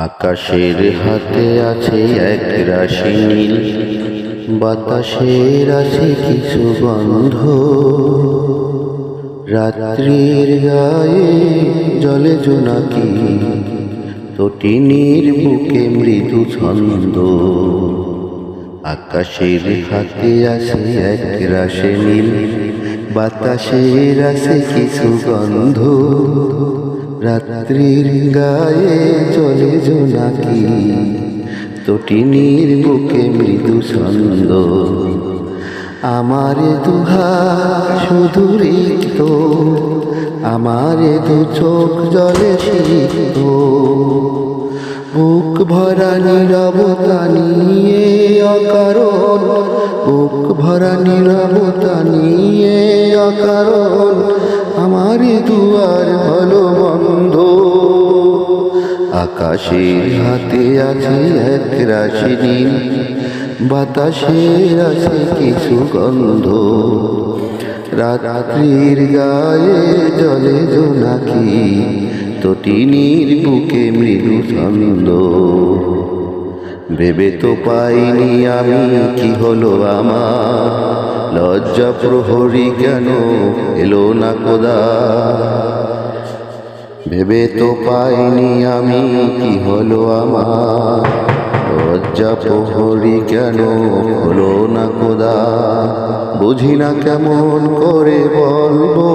আকাশের হাতে আছে এক রাশি নীল, বাতাসের আছে কিছু গন্ধ। রাত্রির গায়ে জলে জোনাকি, তটিনীর বুকে মৃদু ছন্দ। আকাশের হাতে আছে এক রাশি নীল, বাতাসের আছে কিছু গন্ধ। রাত্রির গায়ে জলে জোনাকি, তটিনীর বুকে মৃদু ছন্দ। আমারে দুহাত শুধু রিক্ত, আমারে দু চোখ জলে সিক্ত। বুক ভরা নীরবতা নিয়ে অকারণ, বুক ভরা নীরবতা নিয়ে অকারণ আমারে দুয়ার হলো বন্ধ। আকাশের হাতে আছে এক রাশি নীল, বাতাসের আছে কিছু গন্ধ। রাত্রির গায়ে জলে জোনাকি, তটিনীর বুকে মৃদু ছন্দ। ভেবে তো পাইনি আমি কি হলো আমার, লজ্জা প্রহরী কেন এলো না খোদা। ভেবে তো পাইনি আমি কি হলো আমার, লজ্জা প্রহরী কেন হলো না খোদা। বুঝি না কেমন করে বলবো,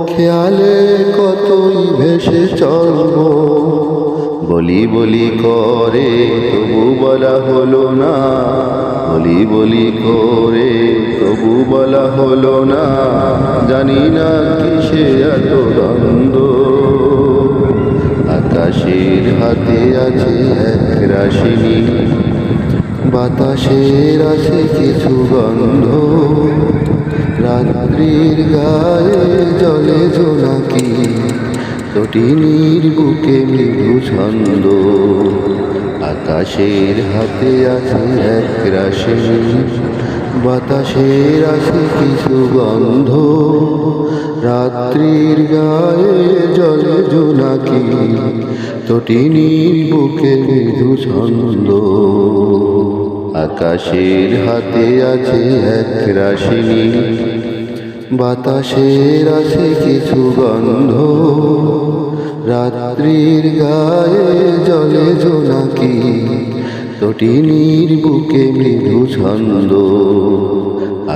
খেয়ালে কতই ভেসে চলবো। বলি বলি করে তবু বলা হলো না, বলি বলি করে তবু বলা হলো না। জানি না কিসে এত দ্বন্দ্ব। আকাশের হাতে আছে এক রাশি নীল, বাতাসের আছে কিছু গন্ধ। রাত্রির গায়ে জলে জোনাকি, তটিনীর বুকে মৃদু ছন্দ। আকাশের হাতে আছে এক রাশি নীল, বাতাসের আছে কিছু গন্ধ। রাত্রির গায়ে জলে জোনাকি, তটিনীর বুকে মৃদু ছন্দ। আকাশের হাতে আছে এক রাশি নীল, বাতাসের আছে কিছু গন্ধ। রাত্রির গায়ে জলে জোনাকি, তটিনীর বুকে মৃদু ছন্দ।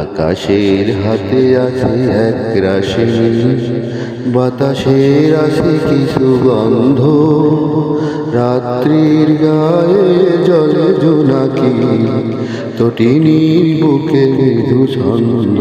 আকাশের হাতে আছে এক রাশি নীল, বাতাসের আছে কিছু গন্ধ। রাত্রির গায়ে জলে জোনাকি, তটিনীর বুকে মৃদু ছন্দ।